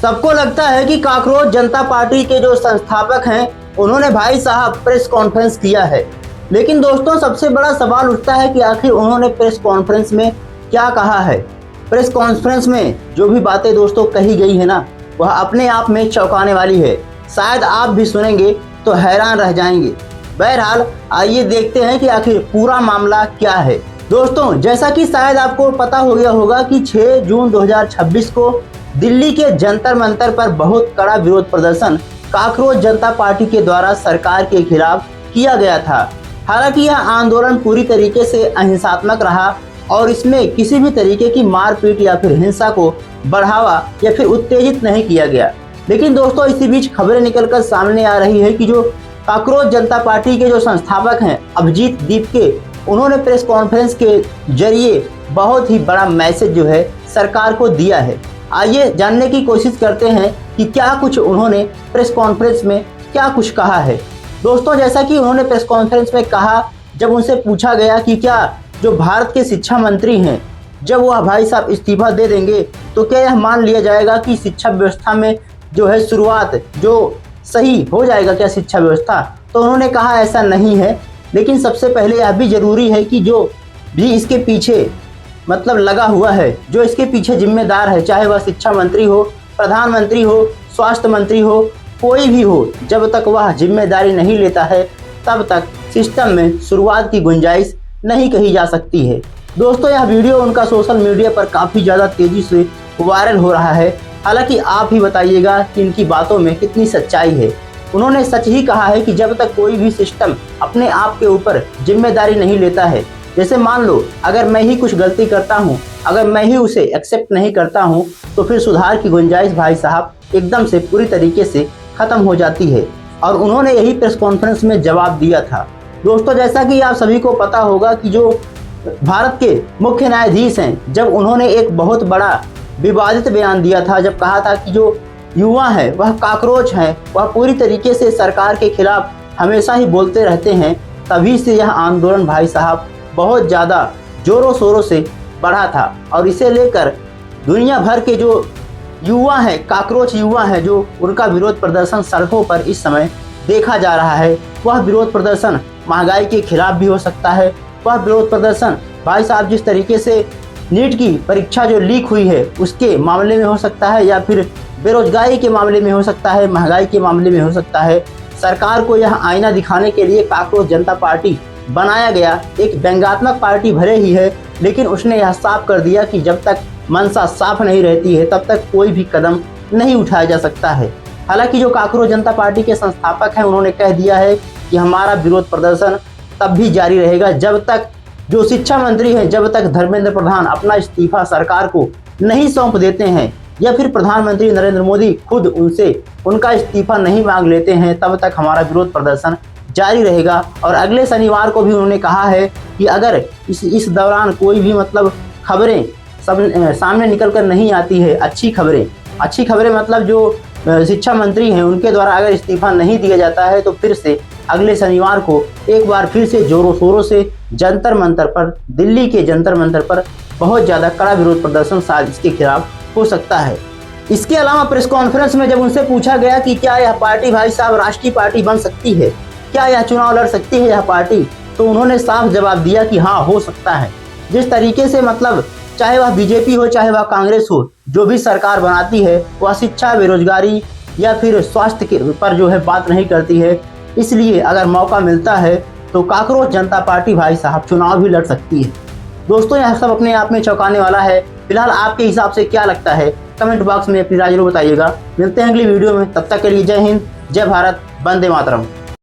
सबको लगता है कि काकरोच जनता पार्टी के जो संस्थापक हैं उन्होंने भाई साहब प्रेस कॉन्फ्रेंस किया है, लेकिन दोस्तों सबसे बड़ा सवाल उठता है कि आखिर उन्होंने प्रेस कॉन्फ्रेंस में क्या कहा है। प्रेस कॉन्फ्रेंस में जो भी बातें दोस्तों कही गई है ना, वह अपने आप में चौंकाने वाली है। शायद आप भी सुनेंगे तो हैरान रह जाएंगे। बहरहाल आइए देखते हैं कि आखिर पूरा मामला क्या है। दोस्तों जैसा कि शायद आपको पता हो गया होगा कि 6 जून 2026 को दिल्ली के जंतर मंतर पर बहुत कड़ा विरोध प्रदर्शन काकरोच जनता पार्टी के द्वारा सरकार के खिलाफ किया गया था। हालांकि यह आंदोलन पूरी तरीके से अहिंसात्मक रहा और इसमें किसी भी तरीके की मारपीट या फिर हिंसा को बढ़ावा या फिर उत्तेजित नहीं किया गया। लेकिन दोस्तों इसी बीच खबरें निकलकर सामने आ रही है कि जो काकरोच जनता पार्टी के जो संस्थापक हैं अभिजीत दीपके, उन्होंने प्रेस कॉन्फ्रेंस के जरिए बहुत ही बड़ा मैसेज जो है सरकार को दिया है। आइए जानने की कोशिश करते हैं कि क्या कुछ उन्होंने प्रेस कॉन्फ्रेंस में क्या कुछ कहा है। दोस्तों जैसा कि उन्होंने प्रेस कॉन्फ्रेंस में कहा, जब उनसे पूछा गया कि क्या जो भारत के शिक्षा मंत्री हैं जब वह भाई साहब इस्तीफा दे देंगे तो क्या यह मान लिया जाएगा कि शिक्षा व्यवस्था में जो है शुरुआत जो सही हो जाएगा क्या शिक्षा व्यवस्था। तो उन्होंने कहा ऐसा नहीं है, लेकिन सबसे पहले यह भी जरूरी है कि जो भी इसके पीछे मतलब लगा हुआ है, जो इसके पीछे जिम्मेदार है, चाहे वह शिक्षा मंत्री हो, प्रधानमंत्री हो, स्वास्थ्य मंत्री हो, कोई भी हो, जब तक वह जिम्मेदारी नहीं लेता है तब तक सिस्टम में शुरुआत की गुंजाइश नहीं कही जा सकती है। दोस्तों यह वीडियो उनका सोशल मीडिया पर काफ़ी ज़्यादा तेज़ी से वायरल हो रहा है। हालांकि आप ही बताइएगा कि इनकी बातों में कितनी सच्चाई है। उन्होंने सच ही कहा है कि जब तक कोई भी सिस्टम अपने आप के ऊपर जिम्मेदारी नहीं लेता है, जैसे मान लो अगर मैं ही कुछ गलती करता हूँ, अगर मैं ही उसे एक्सेप्ट नहीं करता हूँ, तो फिर सुधार की गुंजाइश भाई साहब एकदम से पूरी तरीके से ख़त्म हो जाती है। और उन्होंने यही प्रेस कॉन्फ्रेंस में जवाब दिया था। दोस्तों जैसा कि आप सभी को पता होगा कि जो भारत के मुख्य न्यायाधीश हैं, जब उन्होंने एक बहुत बड़ा विवादित बयान दिया था, जब कहा था कि जो युवा है वह काकरोच हैं, वह पूरी तरीके से सरकार के खिलाफ हमेशा ही बोलते रहते हैं, तभी से यह आंदोलन भाई साहब बहुत ज़्यादा ज़ोरों शोरों से बढ़ा था। और इसे लेकर दुनिया भर के जो युवा हैं, काकरोच युवा हैं, जो उनका विरोध प्रदर्शन सड़कों पर इस समय देखा जा रहा है। वह विरोध प्रदर्शन महंगाई के खिलाफ भी हो सकता है, वह विरोध प्रदर्शन भाई साहब जिस तरीके से नीट की परीक्षा जो लीक हुई है उसके मामले में हो सकता है, या फिर बेरोजगारी के मामले में हो सकता है, महंगाई के मामले में हो सकता है। सरकार को यह आईना दिखाने के लिए काकरोच जनता पार्टी बनाया गया एक व्यंग्यात्मक पार्टी भले ही है, लेकिन उसने यह साफ कर दिया कि जब तक मंशा साफ नहीं रहती है तब तक कोई भी कदम नहीं उठाया जा सकता है। हालांकि जो काकरोच जनता पार्टी के संस्थापक हैं उन्होंने कह दिया है कि हमारा विरोध प्रदर्शन तब भी जारी रहेगा जब तक जो शिक्षा मंत्री हैं, जब तक धर्मेंद्र प्रधान अपना इस्तीफा सरकार को नहीं सौंप देते हैं, या फिर प्रधानमंत्री नरेंद्र मोदी खुद उनसे उनका इस्तीफा नहीं मांग लेते हैं, तब तक हमारा विरोध प्रदर्शन जारी रहेगा। और अगले शनिवार को भी उन्होंने कहा है कि अगर इस दौरान कोई भी मतलब खबरें सामने निकल कर नहीं आती है, अच्छी खबरें मतलब जो शिक्षा मंत्री हैं उनके द्वारा अगर इस्तीफा नहीं दिया जाता है, तो फिर से अगले शनिवार को एक बार फिर से जोरों शोरों से जंतर मंतर पर, दिल्ली के जंतर मंतर पर बहुत ज़्यादा कड़ा विरोध प्रदर्शन शायद इसके खिलाफ हो सकता है। इसके अलावा प्रेस कॉन्फ्रेंस में जब उनसे पूछा गया कि क्या यह पार्टी भाई साहब राष्ट्रीय पार्टी बन सकती है, क्या यह चुनाव लड़ सकती है यह पार्टी, तो उन्होंने साफ जवाब दिया कि हाँ हो सकता है। जिस तरीके से मतलब चाहे वह बीजेपी हो चाहे वह कांग्रेस हो, जो भी सरकार बनाती है वह शिक्षा, बेरोजगारी या फिर स्वास्थ्य के पर जो है बात नहीं करती है। इसलिए अगर मौका मिलता है तो काकरोच जनता पार्टी भाई साहब चुनाव भी लड़ सकती है। दोस्तों यह सब अपने आप में चौंकाने वाला है। फिलहाल आपके हिसाब से क्या लगता है कमेंट बॉक्स में अपनी राय जरूर बताइएगा। मिलते हैं अगली वीडियो में, तब तक के लिए जय हिंद, जय भारत, वंदे मातरम।